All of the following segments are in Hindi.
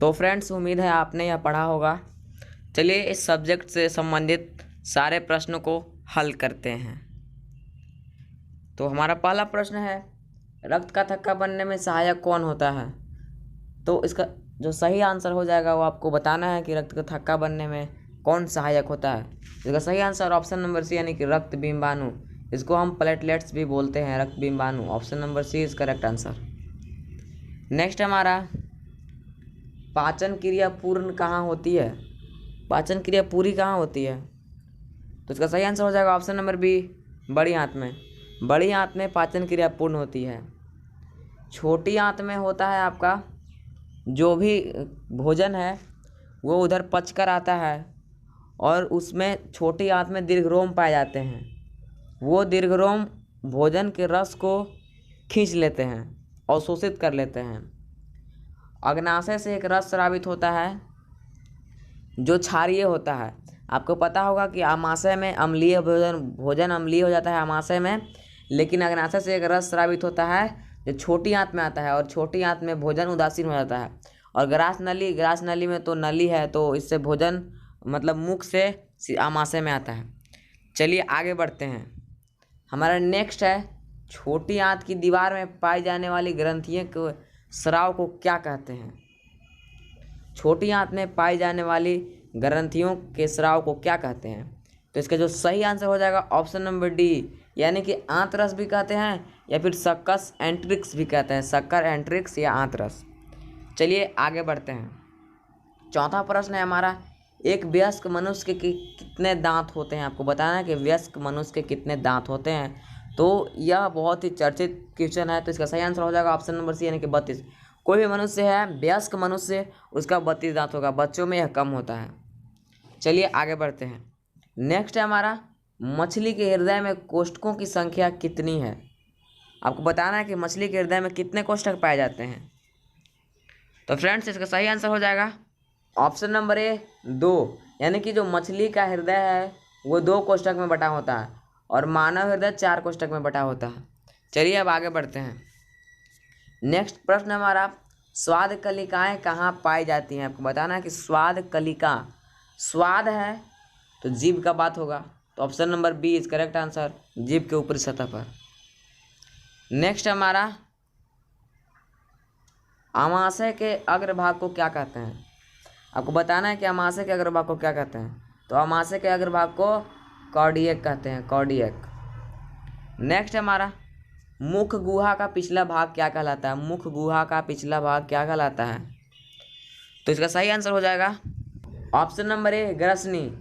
तो फ्रेंड्स, उम्मीद है आपने यह पढ़ा होगा। चलिए इस सब्जेक्ट से संबंधित सारे प्रश्नों को हल करते हैं। तो हमारा पहला प्रश्न है, रक्त का थक्का बनने में सहायक कौन होता है? तो इसका जो सही आंसर हो जाएगा वो आपको बताना है कि रक्त का थक्का बनने में कौन सहायक होता है। इसका सही आंसर ऑप्शन नंबर सी यानी कि रक्त बिंबाणु। इसको हम प्लेटलेट्स भी बोलते हैं, रक्त बिंबाणु। Option number C is correct answer. Next हमारा, पाचन क्रिया पूर्ण कहाँ होती है? पाचन क्रिया पूरी कहाँ होती है? तो इसका सही आंसर हो जाएगा ऑप्शन नंबर बी, बड़ी आंत में। बड़ी आंत में पाचन क्रिया पूर्ण होती है। छोटी आंत में होता है आपका जो भी भोजन है वो उधर पच कर आता है और उसमें छोटी आंत में दीर्घरोम पाए जाते हैं। वो दीर्घरोम भोजन के रस को खींच लेते हैं, अवशोषित कर लेते हैं। अग्नाशय से एक रस स्रावित होता है जो क्षारीय होता है। आपको पता होगा कि आमाशय में अम्लीय भोजन अम्लीय हो जाता है आमाशय में, लेकिन अग्नाशय से एक रस स्रावित होता है जो छोटी आंत में आता है और छोटी आंत में भोजन उदासीन हो जाता है। और ग्रास नली में तो नली है, तो इससे भोजन मतलब मुख से आमाशय में आता है। चलिए आगे बढ़ते हैं। हमारा नेक्स्ट है, छोटी आंत की दीवार में पाई जाने वाली ग्रंथियों के स्राव को क्या कहते हैं? छोटी आंत में पाई जाने वाली ग्रंथियों के स्राव को क्या कहते हैं? तो इसका जो सही आंसर हो जाएगा ऑप्शन नंबर डी, यानी कि आंतरस भी कहते हैं या फिर सक्कस एंट्रिक्स भी कहते हैं, शक्कर एंट्रिक्स या आंतरस। चलिए आगे बढ़ते हैं। चौथा प्रश्न है हमारा, एक वयस्क मनुष्य के कितने दांत होते हैं? आपको बताना है कि वयस्क मनुष्य के कितने दांत होते हैं। तो यह बहुत ही चर्चित क्वेश्चन है, तो इसका सही आंसर हो जाएगा ऑप्शन नंबर सी यानी कि 32। कोई भी मनुष्य है वयस्क मनुष्य, उसका 32 दांत होगा। बच्चों में यह कम होता है। चलिए आगे बढ़ते हैं। नेक्स्ट है हमारा, मछली के हृदय में कोष्ठकों की संख्या कितनी है? आपको बताना है कि मछली के हृदय में कितने कोष्ठक पाए जाते हैं। तो फ्रेंड्स, इसका सही आंसर हो जाएगा ऑप्शन नंबर ए 2, यानी कि जो मछली का हृदय है वो 2 कोष्ठक में बटा होता है और मानव हृदय 4 कोष्ठक में बटा होता है। चलिए अब आगे बढ़ते हैं। नेक्स्ट प्रश्न हमारा, स्वाद कलिकाएं कहाँ पाई जाती हैं? आपको बताना है कि स्वाद कलिका, स्वाद है तो जीभ का बात होगा, तो option number B is correct answer, जीभ के ऊपरी सतह पर। नेक्स्ट हमारा, आमाशय के अग्रभाग को क्या कहते हैं? आपको बताना है कि आमाशय के अग्रभाग को क्या कहते हैं। तो आमाशय के अग्रभाग को कार्डियक कहते हैं, कार्डियक। नेक्स्ट हमारा, मुख गुहा का पिछला भाग क्या कहलाता है? मुख गुहा का पिछला भाग क्या कहलाता है? तो इसका सही आंसर हो जाएगा ऑप्शन नंबर ए, ग्रसनी।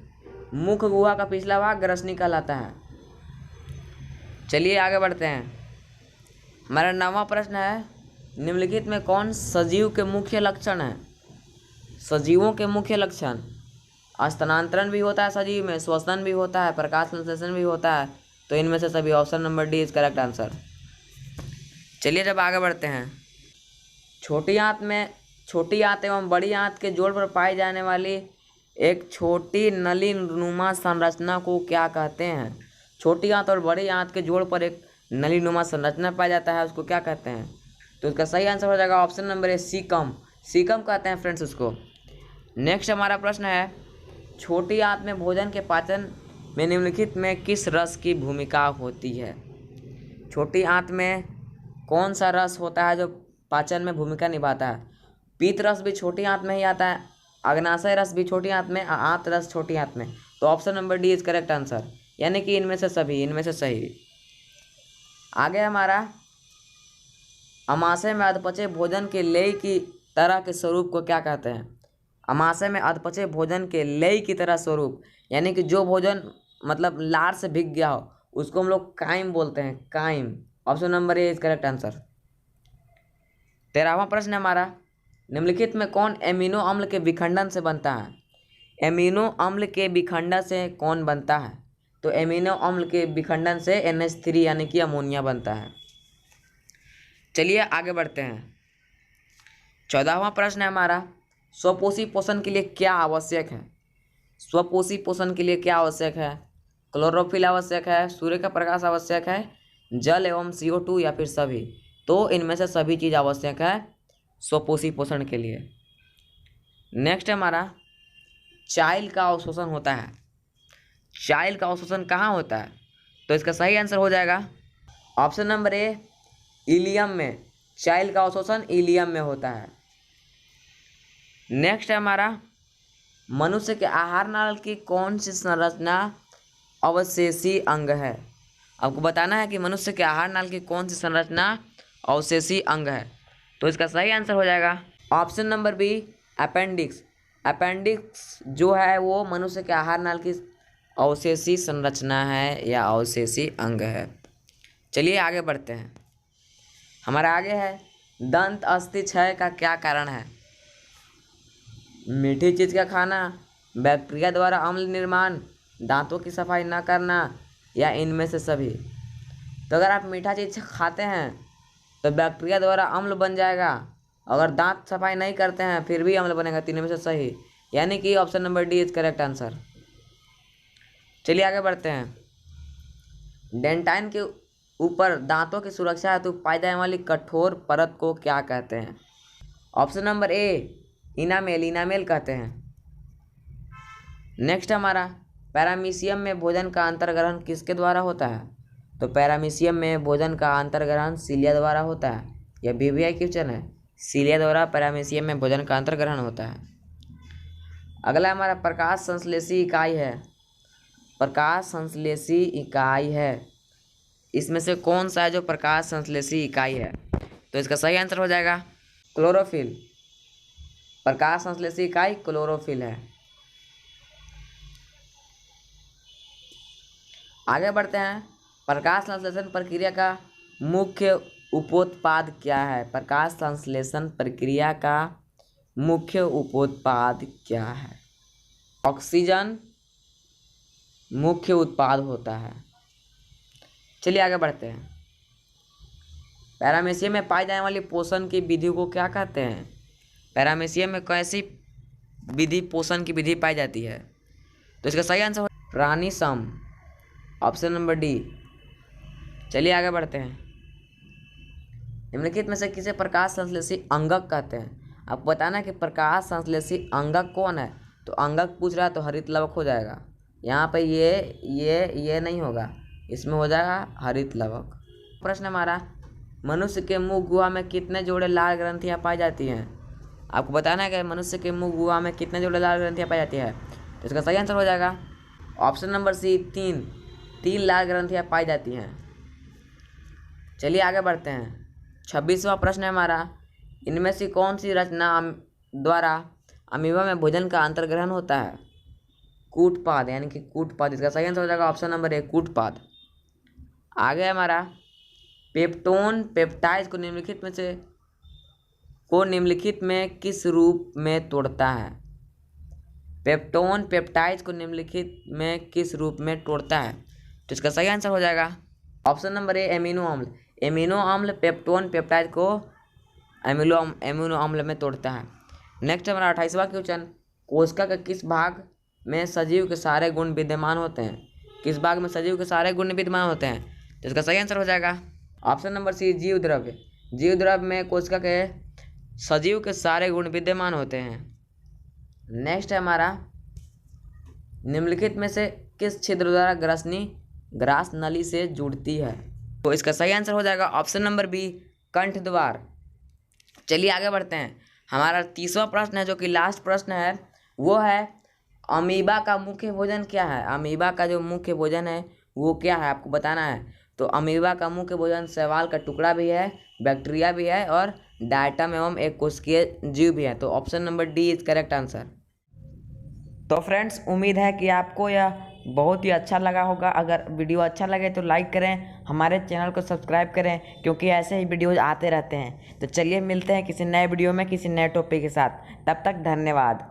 मुख गुहा का पिछला भाग ग्रसनी कहलाता है। चलिए आगे बढ़ते हैं। हमारा 9वां प्रश्न है, निम्नलिखित में कौन सजीव के मुख्य लक्षण है? सजीवों के मुख्य लक्षण, स्थानांतरण भी होता है सजीव में, श्वसन भी होता है, प्रकाश संश्लेषण भी होता है। तो इनमें से सभी option number D is correct answer. चलिए जब आगे बढ़ते हैं, छोटी आंत एवं बड़ी आंत के जोड़ पर पाई जाने वाली एक छोटी नली नुमा संरचना को क्या कहते हैं? छोटी आंत और बड़ी आंत के जोड़ पर एक नली नुमा संरचना पाया जाता है, उसको क्या कहते हैं? तो इसका सही आंसर हो जाएगा ऑप्शन नंबर ए, सीकम। सीकम कहते हैं फ्रेंड्स उसको। नेक्स्ट हमारा प्रश्न है, छोटी आंत में भोजन के पाचन में निम्नलिखित में किस रस की भूमिका होती है? छोटी आंत में कौन सा रस होता है जो पाचन में भूमिका निभाता है? पीत रस भी छोटी आंत में ही आता है, अग्नाशय रस भी छोटी आंत में, आंत रस छोटी आंत में। तो option number D is correct answer, यानी कि इनमें से सभी, इनमें से सही। आगे हमारा, अमाशय में अधपचे भोजन के लेय की तरह के स्वरूप को क्या कहते हैं? अमाशय में अधपचे भोजन के लेय की तरह स्वरूप, यानी कि जो भोजन मतलब लार से भीग गया हो उसको हम लोग काइम बोलते हैं, chyme. Option number A is correct answer. 13वां प्रश्न हमारा, निम्नलिखित में कौन एमिनो अम्ल के विखंडन से बनता है? एमिनो अम्ल के विखंडन से कौन बनता है? तो एमिनो अम्ल के विखंडन से NH3 यानी कि अमोनिया बनता है। चलिए आगे बढ़ते हैं। 14वां प्रश्न है हमारा, स्वपोषी पोषण के लिए क्या आवश्यक है? स्वपोषी पोषण के लिए क्या आवश्यक है? क्लोरोफिल आवश्यक है, सूर्य का प्रकाश आवश्यक है, जल एवं CO2 या फिर सभी? तो इनमें से सभी चीज़ आवश्यक है स्वपोषी पोषण के लिए। नेक्स्ट है हमारा चाइल्ड का अवशोषण होता है। चाइल्ड का अवशोषण कहाँ होता है? तो इसका सही आंसर हो जाएगा ऑप्शन नंबर ए, इलियम में। चाइल्ड का अवशोषण इलियम में होता है। नेक्स्ट है हमारा मनुष्य के आहार नाल की कौन सी संरचना अवशेषी अंग है? आपको बताना है कि मनुष्य के आहार नाल की कौन सी संरचना अवशेषी अंग है। तो इसका सही आंसर हो जाएगा option number B, appendix. Appendix जो है वो मनुष्य के आहार नाल की अवशेषी संरचना है या अवशेषी अंग है। चलिए आगे बढ़ते हैं। हमारा आगे है दंत अस्थि क्षय का क्या कारण है? मीठी चीज़ का खाना, बैक्टीरिया द्वारा अम्ल निर्माण, दांतों की सफाई न करना, या इनमें से सभी। तो अगर आप मीठा चीज़ खाते हैं तो बैक्टीरिया द्वारा अम्ल बन जाएगा। अगर दांत सफाई नहीं करते हैं फिर भी अम्ल बनेगा। तीनों में से सही, यानी कि option number D is correct answer. चलिए आगे बढ़ते हैं। डेंटाइन के ऊपर दांतों की सुरक्षा हेतु पाई जाने वाली कठोर परत को क्या कहते हैं? ऑप्शन नंबर ए, इनामेल। इनामेल कहते हैं। नेक्स्ट हमारा पैरामीशियम में भोजन का अंतर्ग्रहण किसके द्वारा होता है? तो पैरामीशियम में भोजन का अंतर्ग्रहण सीलिया द्वारा होता है। यह बीबीआई क्वेश्चन है। सीलिया द्वारा पैरामीशियम में भोजन का अंतर्ग्रहण होता है। अगला हमारा प्रकाश संश्लेषी इकाई है। प्रकाश संश्लेषी इकाई है, इसमें से कौन सा है जो प्रकाश संश्लेषी इकाई है? तो इसका सही आंसर हो जाएगा क्लोरोफिल। प्रकाश संश्लेषी इकाई क्लोरोफिल है। आगे बढ़ते हैं। प्रकाश संश्लेषण प्रक्रिया का मुख्य उपोत्पाद क्या है? प्रकाश संश्लेषण प्रक्रिया का मुख्य उपोत्पाद क्या है? ऑक्सीजन मुख्य उत्पाद होता है। चलिए आगे बढ़ते हैं। पैरामीशियम में पाई जाने वाली पोषण की विधि को क्या कहते हैं? पैरामीशियम में कैसी विधि, पोषण की विधि पाई जाती है? तो इसका सही आंसर प्राणी सम, ऑप्शन नंबर डी। चलिए आगे बढ़ते हैं। निम्नलिखित में से किसे प्रकाश संश्लेषी अंगक कहते हैं? आपको बताना है कि प्रकाश संश्लेषी अंगक कौन है। तो अंगक पूछ रहा है तो हरित लवक हो जाएगा। यहाँ पे ये नहीं होगा, इसमें हो जाएगा हरित लवक। प्रश्न हमारा मनुष्य के मुख गुहा में कितने जोड़े लाल ग्रंथियाँ पाई जाती हैं? आपको बताना है कि मनुष्य के मुख गुहा में कितने जोड़े लाल ग्रंथियाँ पाई जाती है। तो इसका सही आंसर हो जाएगा ऑप्शन नंबर सी, 3 लाल ग्रंथियाँ पाई जाती हैं। चलिए आगे बढ़ते हैं। 26वां प्रश्न है हमारा इनमें से कौन सी रचना द्वारा अमीबा में भोजन का अंतर्ग्रहण होता है? कूटपाद, यानी कि कूटपाद। इसका सही आंसर हो जाएगा ऑप्शन नंबर ए, कूटपाद। आगे हमारा पेप्टोन पेप्टाइड को निम्नलिखित में किस रूप में तोड़ता है? पेप्टोन पेप्टाइड को निम्नलिखित में किस रूप में तोड़ता है? तो इसका सही आंसर हो जाएगा ऑप्शन नंबर ए, एमिनो अम्ल। एमिनो अम्ल पेप्टोन पेप्टाइड को एमिनो अम्ल में तोड़ता है। नेक्स्ट हमारा 28वां क्वेश्चन कोशिका के किस भाग में सजीव के सारे गुण विद्यमान होते हैं? किस भाग में सजीव के सारे गुण विद्यमान होते हैं? तो इसका सही आंसर हो जाएगा ऑप्शन नंबर सी, जीव द्रव्य। जीव द्रव्य में कोशिका के सजीव के सारे गुण विद्यमान होते हैं। नेक्स्ट है हमारा निम्नलिखित में से किस छिद्र द्वारा ग्रास नली से जुड़ती है? तो इसका सही आंसर हो जाएगा ऑप्शन नंबर बी, कंठ द्वार। चलिए आगे बढ़ते हैं। हमारा 30वां प्रश्न है जो कि लास्ट प्रश्न है, वो है अमीबा का मुख्य भोजन क्या है? अमीबा का जो मुख्य भोजन है वो क्या है, आपको बताना है। तो अमीबा का मुख्य भोजन शैवाल का टुकड़ा भी है, बैक्टीरिया भी है और डायटम एवं एक कोशिकीय जीव भी है। तो option number D is correct answer. तो फ्रेंड्स, उम्मीद है कि आपको यह बहुत ही अच्छा लगा होगा। अगर वीडियो अच्छा लगे तो लाइक करें, हमारे चैनल को सब्सक्राइब करें, क्योंकि ऐसे ही वीडियोज आते रहते हैं। तो चलिए मिलते हैं किसी नए वीडियो में किसी नए टॉपिक के साथ। तब तक धन्यवाद।